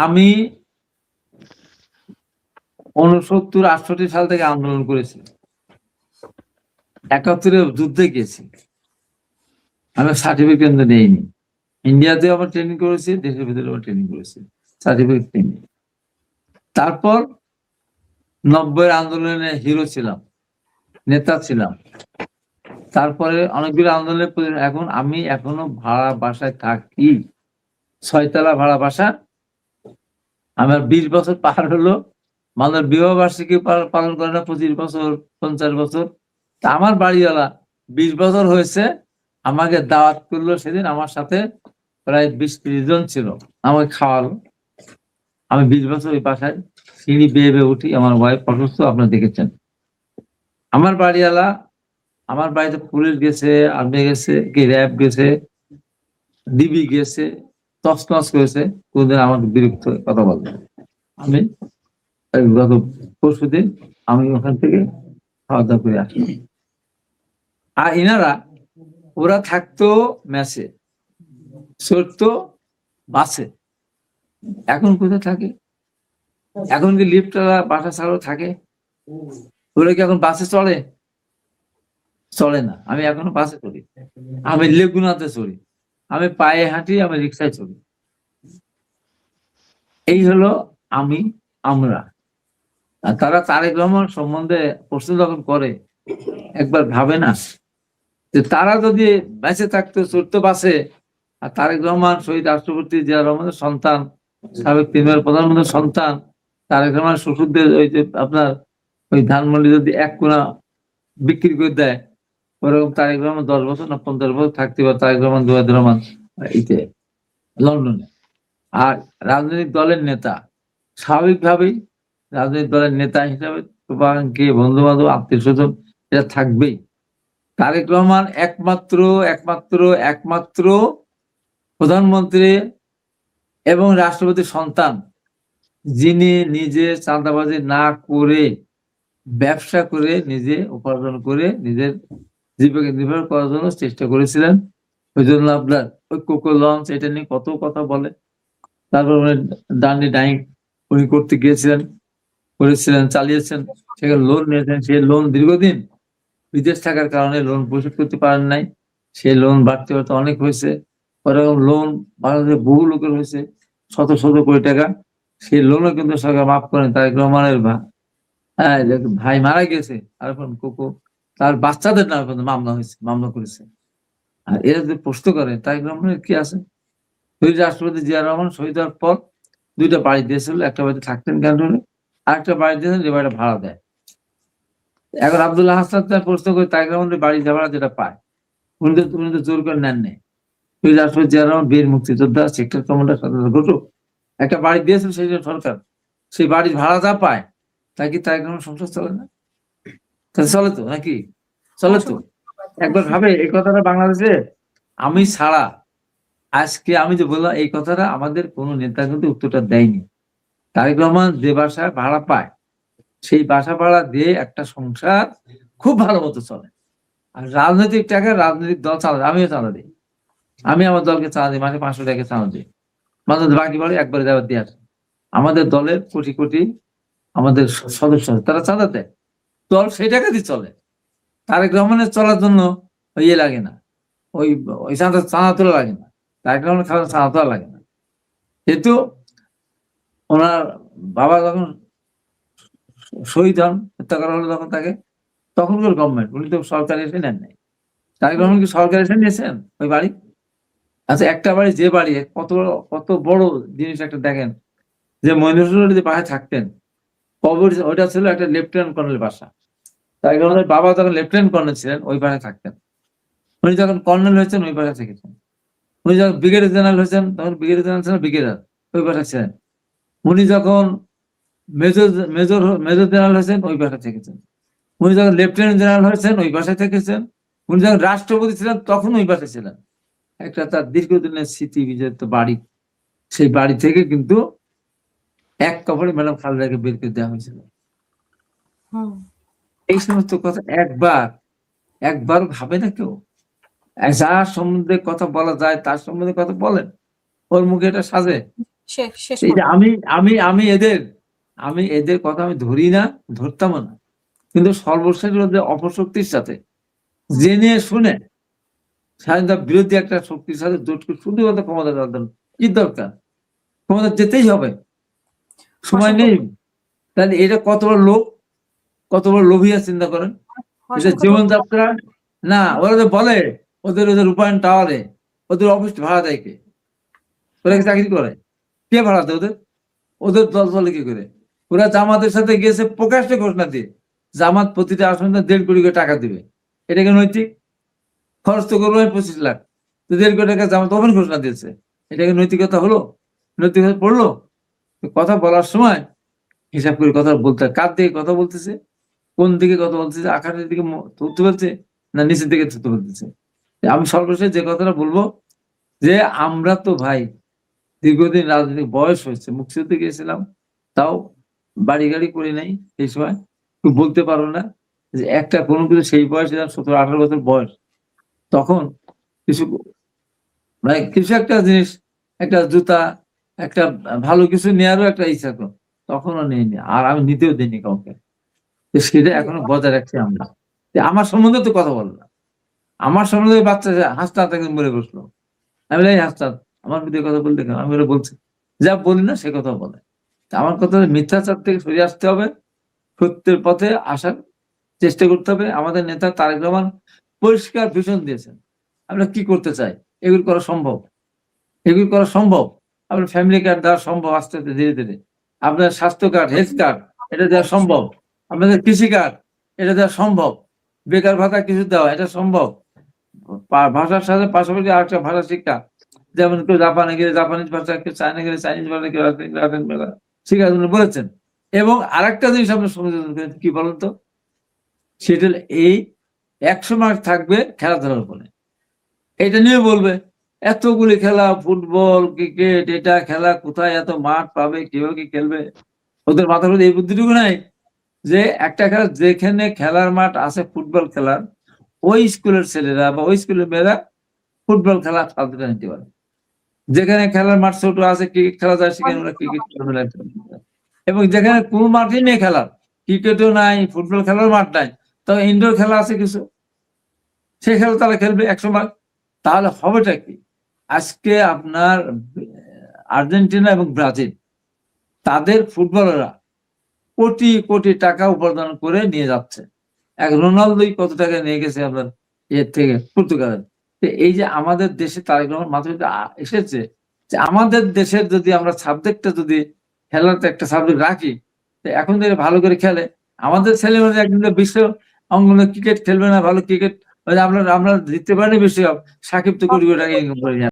আমি 69-68 সাল থেকে আন্দোলন করেছি, 71-এ যুদ্ধে গেছি, আমি সার্টিফিকেট নেইনি। ইন্ডিয়াতেও আবার ট্রেনিং করেছি, দেশের ভিতরে আবার ট্রেনিং করেছি, সার্টিফিকেট নেইনি। তারপর 90-এর আন্দোলনে হিরো ছিলাম, নেতা ছিলাম। তারপরে অনেকগুলো আন্দোলনের এখন আমি এখনো ভাড়া বাসায় থাকি, 6 তলা ভাড়া বাসা। আমার 20 বছর পার হলো, মানুষ বিবাহ বার্ষিকী পালন করে না, 25 বছর 50 বছর। তা আমার বাড়িওয়ালা 20 বছর হয়েছে, আমাকে দাওয়াত করলো সেদিন, আমার সাথে প্রায় 20-30 জন ছিল, আমাকে খাওয়ালো। আমি 20 বছর ওই বাসায় সিঁড়ি বেয়ে বেয়ে উঠি, আমার ওয়াইফ অসুস্থ, আপনারা দেখেছেন। আমার বাড়িওয়ালা, আমার বাড়িতে পুলিশ গেছে, আর্মি গেছে, কি র্যাব গেছে, ডিবি গেছে, তছনছ করেছে, কোনদিন আমার বিরক্ত কথা বলবে। আমি গত পরশুদিন আমি ওখান থেকে খাওয়া দাওয়া করে আসলাম। আর এনারা ওরা থাকতো মেসে, চড়তো বাসে। এখন কোথায় থাকে? এখন কি লিফটওয়ালা বাসা ছাড়াও থাকে? ওরা কি এখন বাসে চড়ে? চলে না। আমি এখনো বাসে চড়ি, আমি লেগুনাতে চড়ি, আমি পায়ে হাঁটি, আমি রিক্সায় চড়ি। এই হলো আমি, আমরা। আর তারা তারেক রহমান সম্বন্ধে প্রশ্ন যখন করে, একবার ভাবে না যে তারা যদি বেঁচে থাকতো, চড়তো বাসে, আর তারেক রহমান শহীদ রাষ্ট্রপতি জিয়া রহমানের সন্তান, সাবেক 3বার প্রধানমন্ত্রীর সন্তান, তারেক রহমান শ্বশুরদের ওই যে আপনার ওই ধানমন্ডি যদি 1 কোনা বিক্রি করে দেয়, ওরকম তারেক রহমান 10 বছর না 50 বছর থাকতে পারে, তারেক রহমান জুবাইর রহমান ইতে লন্ডনে। আর রাজনৈতিক দলের নেতা, স্বাভাবিকভাবেই রাজনৈতিক দলের নেতা হিসাবে কে বন্ধু বান্ধব আত্মীয় স্বজন এটা থাকবেই। তারেক রহমান একমাত্র একমাত্র একমাত্র প্রধানমন্ত্রী এবং রাষ্ট্রপতির সন্তান যিনি নিজে চাঁদাবাজি না করে ব্যবসা করে নিজে উপার্জন করে নিজের জীবিকা নির্ভর করার জন্য চেষ্টা করেছিলেন। ওই জন্য আপনার ওই কোকো লঞ্চ এটা নিয়ে কত কথা বলে। তারপর উনি ডান্ডি ডাইং উনি করতে গিয়েছিলেন, করেছিলেন, চালিয়েছেন, সেখানে লোন নিয়েছেন। সেই লোন দীর্ঘদিন বিদেশ থাকার কারণে লোন পরিশোধ করতে পারেন নাই, সেই লোন বাড়তে বাড়তে অনেক হয়েছে। ওরকম লোন বাংলাদেশে বহু লোকের হয়েছে, শত শত কোটি টাকা। সেই লোনও কিন্তু সরকার মাফ করেন। তারেক রহমানের ভাই মারা গেছে, আর এখন কোকো তার বাচ্চাদের নামে কিন্তু মামলা হয়েছে, মামলা করেছে। আর এরা যদি প্রশ্ন করে তারেক রহমানের কি আছে? শহীদ রাষ্ট্রপতি জিয়া রহমান শহীদ হওয়ার পর 2টা বাড়ি দিয়েছিল, একটা বাড়িতে থাকতেন ক্যান্টনে, আরেকটা বাড়ি দিয়েছেন যে বাড়িটা ভাড়া দেয়। এখন আব্দুল্লাহ হাসান প্রশ্ন করে তারেক রহমানের বাড়ি ভাড়া যেটা পায়, উনি তো জোর করে নেন নেই। শহীদ রাষ্ট্রপতি জিয়া রহমান বীর মুক্তিযোদ্ধা, সেক্টর কমান্ডার, ঘটুক একটা বাড়ি দিয়েছিল সেই সরকার, সেই বাড়ির ভাড়া যা পায় তাই কি তারেক রহমান সংসার চলে না? তাহলে চলে তো নাকি? চলে তো। একবার ভাবে এই কথাটা বাংলাদেশে আমি ছাড়া, আজকে আমি যে বললাম এই কথাটা, আমাদের কোনো নেতা কিন্তু উত্তরটা দেয়নি। তারেক রহমান যে বাসায় ভাড়া পায় সেই বাসা ভাড়া দিয়ে একটা সংসার খুব ভালো মতো চলে। আর রাজনৈতিক টাকা রাজনৈতিক দল চাঁদা, আমিও চাঁদা দিই, আমি আমার দলকে চাঁদা দিই, মাসে 500 টাকা চাঁদা দিই, মাঝে বাকি বাড়ি একবারে দেওয়ার দিয়ে আসে। আমাদের দলের কোটি কোটি আমাদের সদস্য তারা চাঁদা দেয়, দল সেই টাকা দিয়ে চলে। তারেক রহমানের চলার জন্য ইয়ে লাগে না, ওই ওই চাঁদা তোলা লাগে না, তারেক রহমানের খাওয়া চাঁদা তোলা লাগে না। যেহেতু ওনার বাবা যখন শহীদ হন, হত্যা করা হলো যখন তাকে, তখনকার গভর্নমেন্ট, উনি তো সরকার এসে নেন নাই। তারেক রহমান কি সরকার এসে নিয়েছেন ওই বাড়ি? আচ্ছা, একটা বাড়ি, যে বাড়ি কত কত বড় জিনিস একটা দেখেন, যে মইনুল যে বাসায় থাকতেন, কবর ওইটা ছিল একটা লেফটেন্যান্ট কর্নেল বাসা। তারেক রহমানের বাবা যখন লেফটেন্যান্ট কর্নেল ছিলেন ওই বাসায় থাকতেন, উনি যখন কর্নেল হয়েছেন ওই বাসায় থেকেছেন, উনি যখন ব্রিগেডিয়ার জেনারেল হয়েছেন তখন ব্রিগেডিয়ার জেনারেল ছিলেন, ব্রিগেডিয়ার ওই বাসায় ছিলেন, উনি যখন মেজর মেজর মেজর জেনারেল হয়েছেন ওই বাসায় থেকেছেন, উনি যখন লেফটেন্যান্ট জেনারেল হয়েছেন ওই বাসায় থেকেছেন, উনি যখন রাষ্ট্রপতি ছিলেন তখন ওই বাসায় ছিলেন। একটা তার দীর্ঘদিনের স্মৃতি বিজড়িত বাড়ি, সেই বাড়ি থেকে কিন্তু এক কাপড়ে ম্যাডাম খালেদাকে বের করে দেওয়া হয়েছিল। এই সমস্ত কথা একবার ভাবে না কেউ? যার সম্বন্ধে কথা বলা যায় তার সম্বন্ধে কথা বলেন, ওর মুখে এটা সাজে? শেষ এই যে করবেন। আমি এদের কথা আমি ধরি না, ধরতামও না, কিন্তু সর্বশেষ ওদের অপশক্তির সাথে জেনে শুনে স্বাধীনতার বিরোধী একটা শক্তির সাথে জোট করে শুধুমাত্র ক্ষমতা দেওয়ার জন্য কি দরকার? ক্ষমতা যেতেই হবে, সময় নেই। তাহলে এটা কত বড় লোক, কত বড় লোভিয়া চিন্তা করেন। এটা জীবনযাত্রা না। ওরা তো বলে ওদের রূপায়ণ টাওয়ারে ওদের অফিস ভাড়া দেয় কে? ওরা কি চাকরি করে? কে ভাড়া দেয় ওদের? ওদের দল চলে কি করে? ওরা জামাতের সাথে গেছে প্রকাশ্যে ঘোষণা দিয়ে জামাত প্রতিটা আসনে 1.5 কোটি করে টাকা দিবে। এটাকে নৈতিক? খরচ তো করবো 25 লাখ, তো 1.5 কোটি টাকা জামাত ওপেন ঘোষণা দিয়েছে। এটাকে নৈতিকতা হলো? নৈতিকতা পড়লো? কথা বলার সময় হিসাব করে কথা বলতে, কার দিকে কথা বলতেছে, কোন দিকে কথা বলতেছে, আকাশের দিকে থুততে বলছে না নিচের দিকে থুততে বলতেছে। আমি সর্বশেষ যে কথাটা বলবো যে আমরা তো ভাই দীর্ঘদিন রাজনৈতিক বয়স হয়েছে, মুক্তিযুদ্ধে গিয়েছিলাম, তাও বাড়ি গাড়ি করি নাই সেই সময়, কেউ বলতে পারো না যে একটা কোনো কিছু সেই বয়সে 17-18 বছর বয়স, তখন কিছু মানে কিছু একটা জিনিস, একটা জুতা, একটা ভালো কিছু নেওয়ারও একটা ইচ্ছা তো তখনও নেইনি, আর আমি নিতেও দিইনি কাউকে। সেটা এখনো বজায় রাখছি আমরা। আমার সম্বন্ধে তো কথা বলে না, আমার সম্বন্ধে বাচ্চা হাসতে একদিন মরে বসলো, আমি বলি হাসতে আমার বিরুদ্ধে কথা বলতে কেন? আমি বলছি যা বলি না সে কথা বলে। আমার কথা মিথ্যাচার থেকে সরে আসতে হবে, সত্যের পথে আসার চেষ্টা করতে হবে। আমাদের নেতা তারেক রহমান পরিষ্কার ভিশন দিয়েছেন আমরা কি করতে চাই, এগুলো করা সম্ভব, এগুলো করা সম্ভব। আপনার ফ্যামিলি কার্ড দেওয়া সম্ভব আস্তে আস্তে ধীরে ধীরে, আপনার স্বাস্থ্য কার্ড, হেলথ কার্ড এটা দেওয়া সম্ভব, আপনাদের কৃষি কার্ড এটা দেওয়া সম্ভব, বেকার ভাতা কিছু দেওয়া এটা সম্ভব, ভাষার সাথে পাশাপাশি আরেকটা ভাষা শিক্ষা, যেমন কেউ জাপানে গেলে জাপানিজ ভাষা, কেউ চায়না গেলে চাইনিজ ভাষা, কেউ শিক্ষার জন্য বলেছেন। এবং আরেকটা জিনিস আপনার সংযোজন করেন কি বলেন তো, সেটা এই 100 মার্ক থাকবে খেলাধুলার উপরে। এটা নিয়ে বলবে এতগুলি খেলা, ফুটবল ক্রিকেট, এটা খেলা কোথায় এত মাঠ পাবে, কিভাবে কি খেলবে? ওদের মাথার মধ্যে এই বুদ্ধিটুকু নাই যে একটা খেলা যেখানে খেলার মাঠ আছে ফুটবল খেলার, ওই স্কুলের ছেলেরা বা ওই স্কুলের মেয়েরা ফুটবল খেলা খেলতে নিতে পারে। যেখানে খেলার মাঠ ছোট আছে, ক্রিকেট খেলা যায়, সেখানে ওরা ক্রিকেট খেলা। এবং যেখানে কোন মাঠই নেই খেলার, ক্রিকেটও নাই, ফুটবল খেলার মাঠ নাই, তবে ইনডোর খেলা আছে কিছু, সেই খেলা তারা খেলবে 100 মার্ক। তাহলে হবেটা কি? আজকে আপনার আর্জেন্টিনা এবং ব্রাজিল তাদের ফুটবলাররা কোটি কোটি টাকা উপার্জন করে নিয়ে যাচ্ছে। এক রোনালদোই কত টাকা নিয়ে গেছে আপনার এর থেকে, পর্তুগালের। এই যে আমাদের দেশে তারেক রহমান মাথায় এসেছে যে আমাদের দেশের যদি আমরা সাবজেক্টটা যদি খেলার একটা সাবজেক্ট রাখি, এখন থেকে ভালো করে খেলে আমাদের ছেলেমেয়েরা একদিন বিশ্ব অঙ্গনে ক্রিকেট খেলবে না, ভালো ক্রিকেট আমরা জিততে পারিনি বিশ্বকাপ, সাকিব তো কোটি কোটি টাকা ইনকাম করে